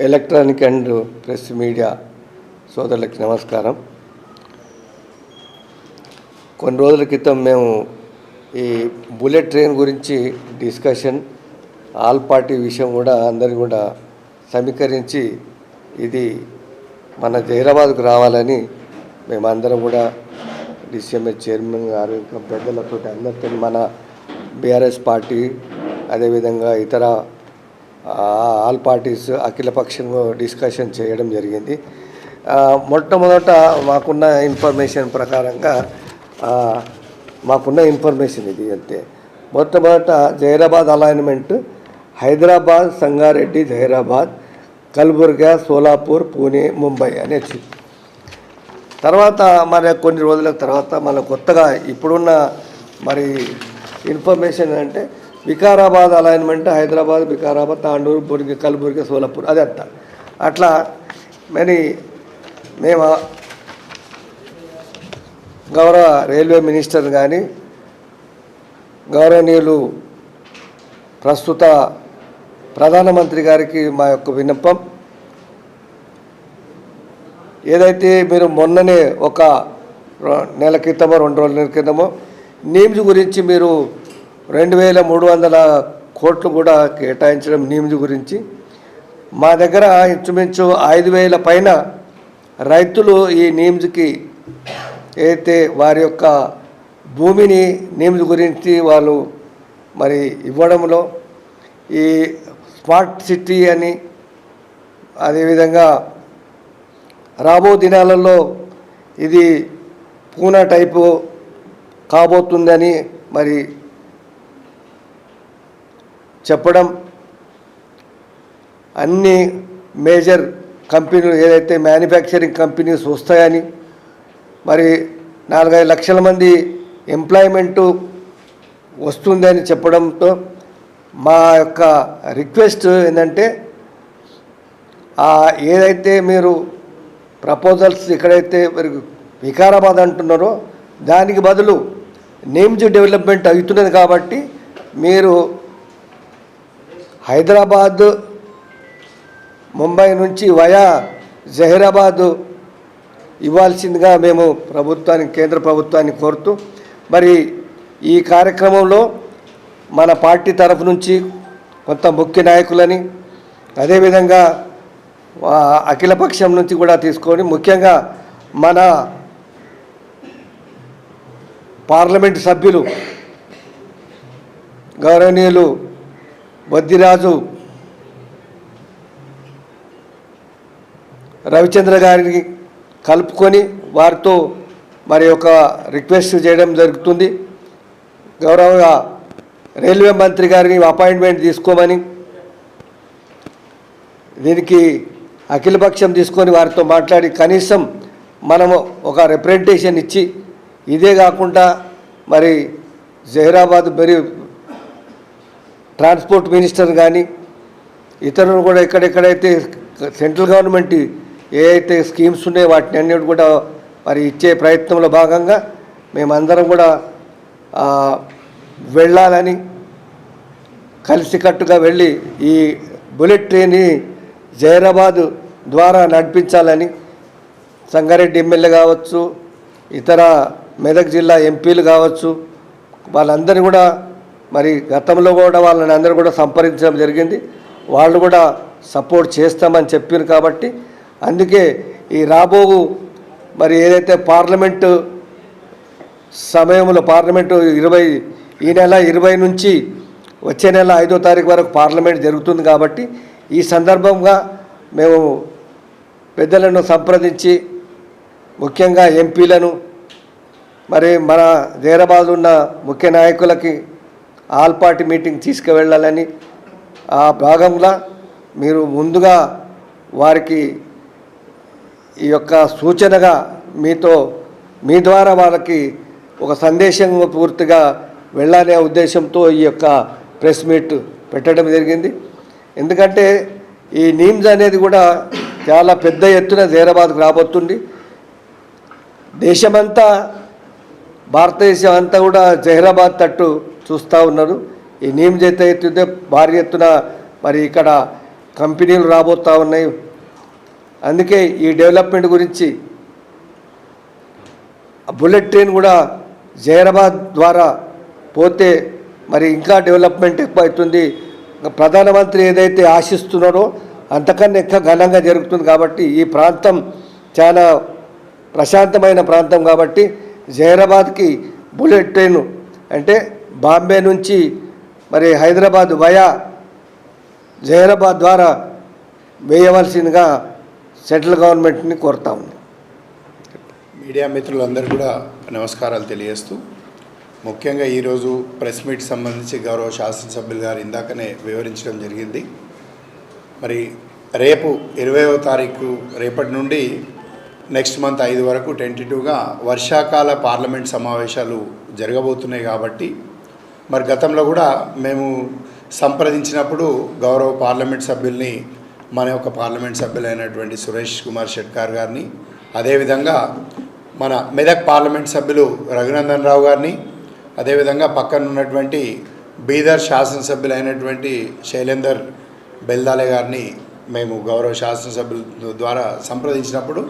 Electronic and press media సోదరులకి నమస్కారం. కొన్ని రోజుల క్రితం మేము ఈ బుల్లెట్ ట్రైన్ గురించి డిస్కషన్ ఆల్ పార్టీ విషయం కూడా అందరినీ కూడా సమీకరించి ఇది మన జైరాబాద్కు రావాలని మేమందరం కూడా డిసిఎంఎస్ చైర్మన్ గారు ఇంకా పెద్దలతో అందరితో మన బీఆర్ఎస్ పార్టీ అదేవిధంగా ఇతర ఆల్ పార్టీస్ అఖిలపక్షంగా డిస్కషన్ చేయడం జరిగింది. మొట్టమొదట మాకున్న ఇన్ఫర్మేషన్ ప్రకారంగా మాకున్న ఇన్ఫర్మేషన్ ఇది అంతే. మొట్టమొదట జైరాబాద్ అలైన్మెంట్ హైదరాబాద్, సంగారెడ్డి, జైరాబాద్, కల్బుర్గా, సోలాపూర్, పూణే, ముంబై అని వచ్చింది. తర్వాత మరి కొన్ని రోజుల తర్వాత మన కొత్తగా ఇప్పుడున్న మరి ఇన్ఫర్మేషన్ అంటే వికారాబాద్ అలైన్మెంట్ హైదరాబాద్, వికారాబాద్, తాండూరు, బుర్గి, కల్బుర్గి, సోలాపూర్ అది అట్లా మరి మేము గౌరవ రైల్వే మినిస్టర్ కానీ గౌరవనీయులు ప్రస్తుత ప్రధానమంత్రి గారికి మా యొక్క విన్నపం, ఏదైతే మీరు మొన్ననే ఒక నెల క్రితమో 2 రోజుల క్రితమో నీమ్స్ గురించి మీరు 2300 కోట్లు కూడా కేటాయించడం నీమ్స్ గురించి మా దగ్గర ఇంచుమించు 5000 పైన రైతులు ఈ నీమ్స్కి అయితే వారి యొక్క భూమిని నీమ్స్ గురించి వాళ్ళు మరి ఇవ్వడంలో ఈ స్మార్ట్ సిటీ అని అదేవిధంగా రాబో దినాలలో ఇది పూనా టైపు కాబోతుందని మరి చెప్పడం, అన్ని మేజర్ కంపెనీలు ఏదైతే మ్యానుఫ్యాక్చరింగ్ కంపెనీస్ వస్తాయని మరి 4-5 లక్షల మంది ఎంప్లాయ్మెంటు వస్తుందని చెప్పడంతో మా యొక్క రిక్వెస్ట్ ఏంటంటే ఏదైతే మీరు ప్రపోజల్స్ ఎక్కడైతే మరి వికారాబాద్ అంటున్నారో దానికి బదులు నేమ్స్ డెవలప్మెంట్ అవుతున్నది కాబట్టి మీరు హైదరాబాద్, ముంబై నుంచి వయా జహీరాబాద్ ఇవ్వాల్సిందిగా మేము కేంద్ర ప్రభుత్వాన్ని కోరుతూ మరి ఈ కార్యక్రమంలో మన పార్టీ తరఫు నుంచి కొంత ముఖ్య నాయకులని అదేవిధంగా అఖిలపక్షం నుంచి కూడా తీసుకొని ముఖ్యంగా మన పార్లమెంటు సభ్యులు గౌరవనీయులు బొద్దిరాజు రవిచంద్ర గారిని కలుపుకొని వారితో మరి ఒక రిక్వెస్ట్ చేయడం జరుగుతుంది. గౌరవ రైల్వే మంత్రి గారిని అపాయింట్మెంట్ తీసుకోమని, దీనికి అఖిలపక్షం తీసుకొని వారితో మాట్లాడి కనీసం మనము ఒక రిప్రజెంటేషన్ ఇచ్చి, ఇదే కాకుండా మరి జహీరాబాద్ మరి ట్రాన్స్పోర్ట్ మినిస్టర్ కానీ ఇతరులు కూడా ఎక్కడెక్కడైతే సెంట్రల్ గవర్నమెంట్ ఏ అయితే స్కీమ్స్ ఉన్నాయో వాటిని అన్నిటి కూడా మరి ఇచ్చే ప్రయత్నంలో భాగంగా మేమందరం కూడా వెళ్ళాలని, కలిసికట్టుగా వెళ్ళి ఈ బుల్లెట్ ట్రైన్ని జహీరాబాద్ ద్వారా నడిపించాలని సంగారెడ్డి ఎమ్మెల్యే కావచ్చు, ఇతర మెదక్ జిల్లా ఎంపీలు కావచ్చు, వాళ్ళందరూ కూడా మరి గతంలో కూడా వాళ్ళని అందరూ కూడా సంప్రదించడం జరిగింది. వాళ్ళు కూడా సపోర్ట్ చేస్తామని చెప్పారు. కాబట్టి అందుకే ఈ రాబోవు మరి ఏదైతే పార్లమెంటు సమయంలో పార్లమెంటు ఈ నెల 20 నుంచి వచ్చే నెల 5వ తారీఖు వరకు పార్లమెంట్ జరుగుతుంది. కాబట్టి ఈ సందర్భంగా మేము పెద్దలను సంప్రదించి ముఖ్యంగా ఎంపీలను మరి మన జహీరాబాద్ ఉన్న ముఖ్య నాయకులకి ఆల్ పార్టీ మీటింగ్ తీసుకువెళ్ళాలని ఆ భాగంగా మీరు ముందుగా వారికి ఈ యొక్క సూచనగా మీ ద్వారా వాళ్ళకి ఒక సందేశం పూర్తిగా వెళ్ళాలనే ఉద్దేశంతో ఈ యొక్క ప్రెస్ మీట్ పెట్టడం జరిగింది. ఎందుకంటే ఈ నీమ్స్ అనేది కూడా చాలా పెద్ద ఎత్తున జహీరాబాద్కు రాబోతుంది. దేశమంతా భారతదేశం అంతా కూడా జహీరాబాద్ తట్టు చూస్తూ ఉన్నారు. ఈ నీమ్స్ అయితే భారీ ఎత్తున మరి ఇక్కడ కంపెనీలు రాబోతూ ఉన్నాయి. అందుకే ఈ డెవలప్మెంట్ గురించి బుల్లెట్ ట్రైన్ కూడా జైరాబాద్ ద్వారా పోతే మరి ఇంకా డెవలప్మెంట్ ఎక్కువ అవుతుంది. ప్రధానమంత్రి ఏదైతే ఆశిస్తున్నారో అంతకన్నా ఎక్కువ ఘనంగా జరుగుతుంది. కాబట్టి ఈ ప్రాంతం చాలా ప్రశాంతమైన ప్రాంతం కాబట్టి జైరాబాద్కి బుల్లెట్ ట్రైన్ అంటే బాంబే నుంచి మరి హైదరాబాద్ వయా జైరాబాద్ ద్వారా వేయవలసిందిగా సెంట్రల్ గవర్నమెంట్ని కోరుతా ఉంది. మీడియా మిత్రులందరూ కూడా నమస్కారాలు తెలియజేస్తూ, ముఖ్యంగా ఈరోజు ప్రెస్ మీట్ సంబంధించి గౌరవ శాసనసభ్యులు గారు ఇందాకనే వివరించడం జరిగింది. మరి రేపు 20వ తారీఖు రేపటి నుండి నెక్స్ట్ మంత్ 5 వరకు టెంటేటివ్గా వర్షాకాల పార్లమెంట్ సమావేశాలు జరగబోతున్నాయి. కాబట్టి మరి గతంలో కూడా మేము సంప్రదించినప్పుడు గౌరవ పార్లమెంట్ సభ్యుల్ని మన యొక్క పార్లమెంట్ సభ్యులైనటువంటి సురేష్ కుమార్ షెట్కార్ గారిని, అదేవిధంగా మన మెదక్ పార్లమెంట్ సభ్యులు రఘునందన్ రావు గారిని, అదేవిధంగా పక్కన ఉన్నటువంటి బీదర్ శాసనసభ్యులైనటువంటి శైలేందర్ బెల్దాలే గారిని మేము గౌరవ శాసనసభ్యుల ద్వారా సంప్రదించినప్పుడు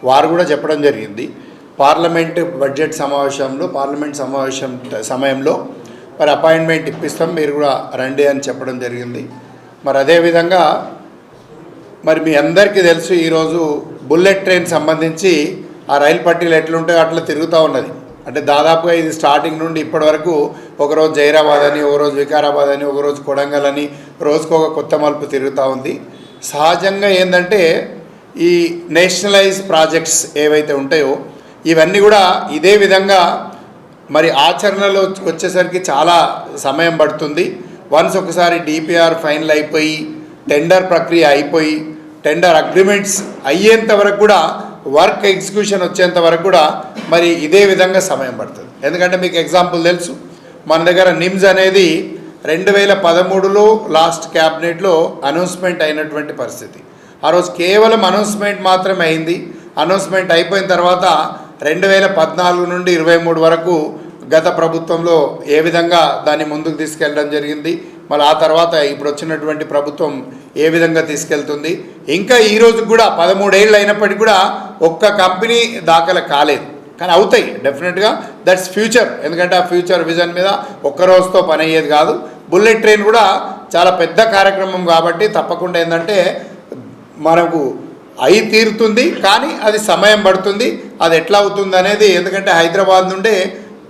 వారు కూడా చెప్పడం జరిగింది, పార్లమెంట్ బడ్జెట్ పార్లమెంట్ సమయంలో మరి అపాయింట్మెంట్ ఇప్పిస్తాం, మీరు కూడా రండి అని చెప్పడం జరిగింది. మరి అదేవిధంగా మరి మీ అందరికీ తెలుసు, ఈరోజు బుల్లెట్ ట్రైన్ సంబంధించి ఆ రైలు పట్టీలు ఎట్లుంటాయో అట్లా తిరుగుతూ ఉన్నది. అంటే దాదాపుగా ఇది స్టార్టింగ్ నుండి ఇప్పటి వరకు ఒకరోజు జైరాబాద్ అని, ఒకరోజు వికారాబాద్ అని, ఒకరోజు కొడంగల్ అని, రోజుకొక కొత్త మలుపు తిరుగుతూ ఉంది. సహజంగా ఏంటంటే ఈ నేషనలైజ్ ప్రాజెక్ట్స్ ఏవైతే ఉంటాయో ఇవన్నీ కూడా ఇదే విధంగా మరి ఆచరణలో వచ్చేసరికి చాలా సమయం పడుతుంది. వన్స్ ఒకసారి డిపిఆర్ ఫైనల్ అయిపోయి టెండర్ ప్రక్రియ అయిపోయి టెండర్ అగ్రిమెంట్స్ అయ్యేంత వరకు కూడా వర్క్ ఎగ్జిక్యూషన్ వచ్చేంత వరకు కూడా మరి ఇదే విధంగా సమయం పడుతుంది. ఎందుకంటే మీకు ఎగ్జాంపుల్ తెలుసు, మన దగ్గర నిమ్స్ అనేది 2013లో లాస్ట్ క్యాబినెట్లో అనౌన్స్మెంట్ అయినటువంటి పరిస్థితి. ఆ రోజు కేవలం అనౌన్స్మెంట్ మాత్రమే అయింది. అనౌన్స్మెంట్ అయిపోయిన తర్వాత 2014 నుండి 23 వరకు గత ప్రభుత్వంలో ఏ విధంగా దాన్ని ముందుకు తీసుకెళ్ళడం జరిగింది, మళ్ళీ ఆ తర్వాత ఇప్పుడు వచ్చినటువంటి ప్రభుత్వం ఏ విధంగా తీసుకెళ్తుంది, ఇంకా ఈరోజు కూడా 13 ఏళ్ళు అయినప్పటికీ కూడా ఒక్క కంపెనీ దాఖలు కాలేదు. కానీ అవుతాయి డెఫినెట్గా, దట్స్ ఫ్యూచర్. ఎందుకంటే ఆ ఫ్యూచర్ విజన్ మీద ఒక్క రోజుతో పని అయ్యేది కాదు. బుల్లెట్ ట్రైన్ కూడా చాలా పెద్ద కార్యక్రమం కాబట్టి తప్పకుండా ఏంటంటే మనకు అయి తీరుతుంది, కానీ అది సమయం పడుతుంది. అది ఎట్లా అవుతుంది అనేది, ఎందుకంటే హైదరాబాద్ నుండి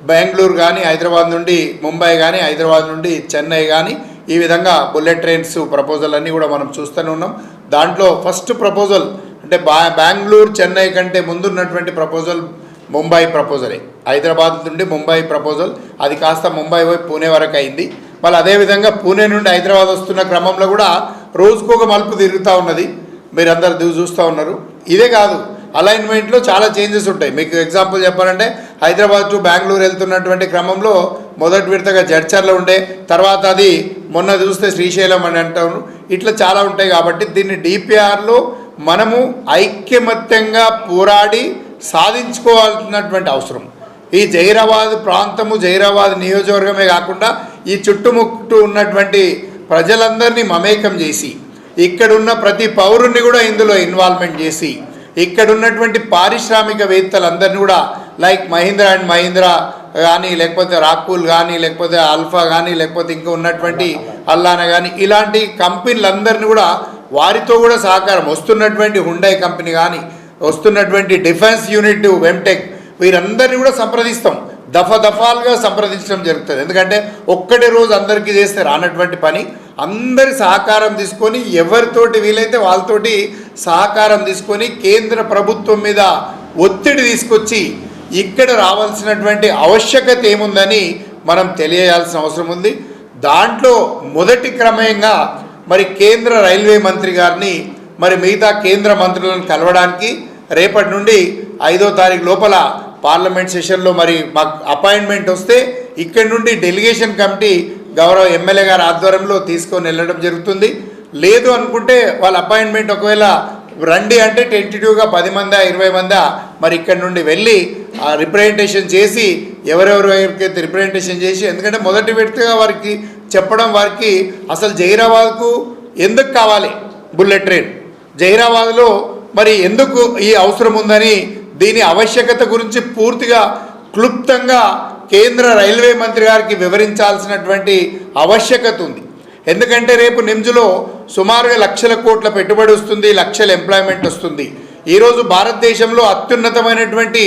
బెంగళూరు కానీ, హైదరాబాద్ నుండి ముంబై కానీ, హైదరాబాద్ నుండి చెన్నై కానీ, ఈ విధంగా బుల్లెట్ ట్రైన్స్ ప్రపోజల్ అన్నీ కూడా మనం చూస్తూనే ఉన్నాం. దాంట్లో ఫస్ట్ ప్రపోజల్ అంటే బెంగళూరు చెన్నై కంటే ముందున్నటువంటి ప్రపోజల్ ముంబై ప్రపోజలే. హైదరాబాద్ నుండి ముంబై ప్రపోజల్, అది కాస్త ముంబై పోయి పూణే వరకు అయింది. మళ్ళీ అదేవిధంగా పూణే నుండి హైదరాబాద్ వస్తున్న క్రమంలో కూడా రోజుకొక మలుపు తిరుగుతూ ఉన్నది. మీరందరూ చూస్తూ ఉన్నారు. ఇదే కాదు, అలైన్మెంట్లో చాలా చేంజెస్ ఉంటాయి. మీకు ఎగ్జాంపుల్ చెప్పాలంటే హైదరాబాద్ టు బెంగళూరు వెళ్తున్నటువంటి క్రమంలో మొదటి విడతగా జడ్చర్లో ఉండే, తర్వాత అది మొన్న చూస్తే శ్రీశైలం అని అంటారు. ఇట్లా చాలా ఉంటాయి. కాబట్టి దీన్ని డిపిఆర్లో మనము ఐక్యమత్యంగా పోరాడి సాధించుకోవాల్సినటువంటి అవసరం. ఈ జైరాబాద్ ప్రాంతము, జైరాబాద్ నియోజకవర్గమే కాకుండా ఈ చుట్టుముట్టు ఉన్నటువంటి ప్రజలందరినీ మమేకం చేసి, ఇక్కడున్న ప్రతి పౌరుణ్ణి కూడా ఇందులో ఇన్వాల్వ్మెంట్ చేసి, ఇక్కడ ఉన్నటువంటి పారిశ్రామికవేత్తలందరినీ కూడా లైక్ మహీంద్రా అండ్ మహీంద్రా కానీ, లేకపోతే రాక్పూల్ కానీ, లేకపోతే ఆల్ఫా కానీ, లేకపోతే ఇంకా ఉన్నటువంటి అల్లానా కానీ, ఇలాంటి కంపెనీలందరినీ కూడా వారితో కూడా సహకారం, వస్తున్నటువంటి హుండై కంపెనీ కానీ, వస్తున్నటువంటి డిఫెన్స్ యూనిట్ వెమ్టెక్, వీరందరినీ కూడా సంప్రదిస్తాం. దఫాలుగా సంప్రదించడం జరుగుతుంది. ఎందుకంటే ఒక్కటే రోజు అందరికీ చేస్తే రానటువంటి పని. అందరి సహకారం తీసుకొని, ఎవరితోటి వీలైతే వాళ్ళతోటి సహకారం తీసుకొని కేంద్ర ప్రభుత్వం మీద ఒత్తిడి తీసుకొచ్చి ఇక్కడ రావాల్సినటువంటి ఆవశ్యకత ఏముందని మనం తెలియజేయాల్సిన అవసరం ఉంది. దాంట్లో మొదటి క్రమంగా మరి కేంద్ర రైల్వే మంత్రి గారిని, మరి మిగతా కేంద్ర మంత్రులను కలవడానికి రేపటి నుండి 5వ తారీఖు లోపల పార్లమెంట్ సెషన్లో మరి మాకు అపాయింట్మెంట్ వస్తే ఇక్కడి నుండి డెలిగేషన్ కమిటీ గౌరవ ఎమ్మెల్యే గారి ఆధ్వర్యంలో తీసుకొని వెళ్ళడం జరుగుతుంది. లేదు అనుకుంటే వాళ్ళ అపాయింట్మెంట్ ఒకవేళ రండి అంటే టెంటేటివ్గా 10 మందా 20 మందా మరి ఇక్కడ నుండి వెళ్ళి రిప్రజెంటేషన్ చేసి, ఎవరెవరికైతే రిప్రజెంటేషన్ చేసి, ఎందుకంటే మొదటి వ్యక్తిగా వారికి చెప్పడం, వారికి అసలు జైరాబాద్కు ఎందుకు కావాలి, బుల్లెట్ ట్రైన్. జహీరాబాద్లో మరి ఎందుకు ఈ అవసరం ఉందని, దీని ఆవశ్యకత గురించి పూర్తిగా క్లుప్తంగా కేంద్ర రైల్వే మంత్రి గారికి వివరించాల్సినటువంటి ఆవశ్యకత ఉంది. ఎందుకంటే రేపు నిమ్స్లో సుమారుగా లక్షల కోట్ల పెట్టుబడి వస్తుంది, లక్షల ఎంప్లాయ్మెంట్ వస్తుంది. ఈరోజు భారతదేశంలో అత్యున్నతమైనటువంటి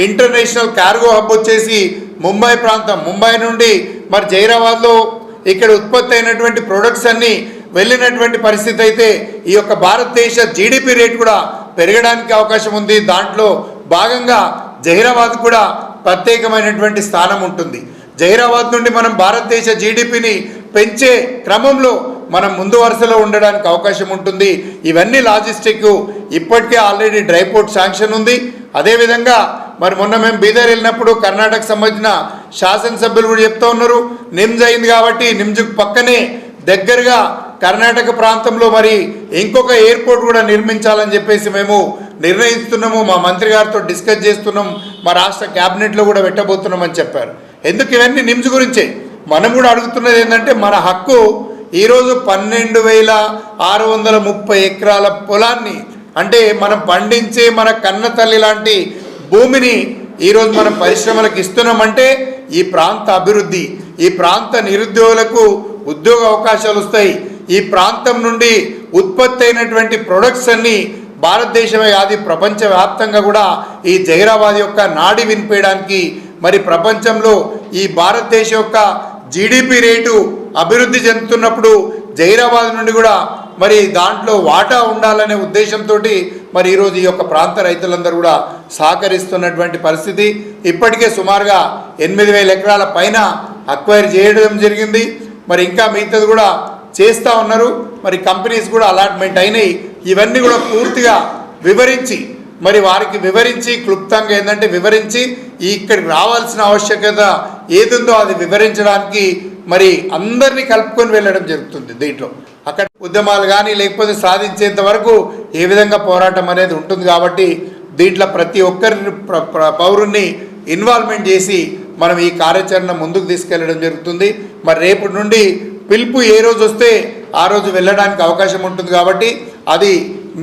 ఇంటర్నేషనల్ కార్గో హబ్ వచ్చేసి ముంబై ప్రాంతం. ముంబై నుండి మరి జహీరాబాద్లో ఇక్కడ ఉత్పత్తి అయినటువంటి ప్రొడక్ట్స్ అన్నీ వెళ్ళినటువంటి పరిస్థితి అయితే ఈ యొక్క భారతదేశ జీడిపి రేట్ కూడా పెరగడానికి అవకాశం ఉంది. దాంట్లో భాగంగా జహీరాబాద్ కూడా ప్రత్యేకమైనటువంటి స్థానం ఉంటుంది. జహీరాబాద్ నుండి మనం భారతదేశ జీడిపిని పెంచే క్రమంలో మనం ముందు వరుసలో ఉండడానికి అవకాశం ఉంటుంది. ఇవన్నీ లాజిస్టిక్ ఇప్పటికే ఆల్రెడీ డ్రై పోర్ట్ శాంక్షన్ ఉంది. అదేవిధంగా మరి మొన్న మేము బీదర్ వెళ్ళినప్పుడు కర్ణాటకకు సంబంధించిన శాసనసభ్యులు కూడా చెప్తూ ఉన్నారు, నిమ్స్ అయింది కాబట్టి నిమ్స్కు పక్కనే దగ్గరగా కర్ణాటక ప్రాంతంలో మరి ఇంకొక ఎయిర్పోర్ట్ కూడా నిర్మించాలని చెప్పేసి మేము నిర్ణయిస్తున్నాము. మా మంత్రి గారితో డిస్కస్ చేస్తున్నాం, మా రాష్ట్ర క్యాబినెట్లో కూడా పెట్టబోతున్నామని చెప్పారు. ఎందుకు ఇవన్నీ నిమ్స్ గురించే. మనం కూడా అడుగుతున్నది ఏంటంటే మన హక్కు. ఈరోజు 12,630 ఎకరాల పొలాన్ని, అంటే మనం పండించే మన కన్న తల్లి లాంటి భూమిని ఈరోజు మనం పరిశ్రమలకు ఇస్తున్నామంటే ఈ ప్రాంత అభివృద్ధి, ఈ ప్రాంత నిరుద్యోగులకు ఉద్యోగ అవకాశాలు వస్తాయి. ఈ ప్రాంతం నుండి ఉత్పత్తి అయినటువంటి ప్రొడక్ట్స్ అన్నీ భారతదేశమే కాదు ప్రపంచవ్యాప్తంగా కూడా ఈ జహీరాబాద్ యొక్క నాడి వినిపేయడానికి, మరి ప్రపంచంలో ఈ భారతదేశం యొక్క జీడిపి రేటు అభివృద్ధి చెందుతున్నప్పుడు జహీరాబాద్ నుండి కూడా మరి దాంట్లో వాటా ఉండాలనే ఉద్దేశంతో మరి ఈరోజు ఈ యొక్క ప్రాంత రైతులందరూ కూడా సహకరిస్తున్నటువంటి పరిస్థితి. ఇప్పటికే సుమారుగా 8,000 ఎకరాల పైన అక్వైర్ చేయడం జరిగింది. మరి ఇంకా మిగతాది కూడా చేస్తూ ఉన్నారు. మరి కంపెనీస్ కూడా అలాట్మెంట్ అయినాయి. ఇవన్నీ కూడా పూర్తిగా వివరించి మరి వారికి వివరించి క్లుప్తంగా ఏంటంటే వివరించి ఇక్కడికి రావాల్సిన ఆవశ్యకత ఏదుందో అది వివరించడానికి మరి అందరినీ కలుపుకొని వెళ్ళడం జరుగుతుంది. దీంట్లో అక్కడ ఉద్యమాలు కానీ లేకపోతే సాధించేంత వరకు ఏ విధంగా పోరాటం అనేది ఉంటుంది. కాబట్టి దీంట్లో ప్రతి ఒక్కరి పౌరుణ్ణి ఇన్వాల్వ్మెంట్ చేసి మనం ఈ కార్యాచరణ ముందుకు తీసుకెళ్లడం జరుగుతుంది. మరి రేపటి నుండి పిలుపు ఏ రోజు వస్తే ఆ రోజు వెళ్ళడానికి అవకాశం ఉంటుంది. కాబట్టి అది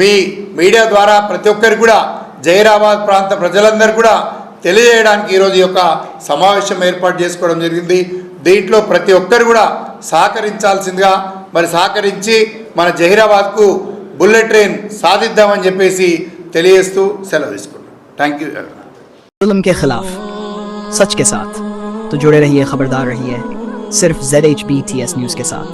మీ మీడియా ద్వారా ప్రతి ఒక్కరికి కూడా జహీరాబాద్ ప్రాంత ప్రజలందరూ కూడా తెలియజేయడానికి ఈరోజు ఈ యొక్క సమావేశం ఏర్పాటు చేసుకోవడం జరిగింది. దీంట్లో ప్రతి ఒక్కరు కూడా సహకరించాల్సిందిగా మరి సహకరించి మన జహీరాబాద్కు బుల్లెట్ ట్రైన్ సాధిద్దామని చెప్పేసి తెలియజేస్తూ సెలవు తీసుకుంటాం. Thank you. जुल्म के खिलाफ सच के साथ तो जुड़े रहिए, खबरदार रहिए सिर्फ ZHBTS न्यूज़ के साथ।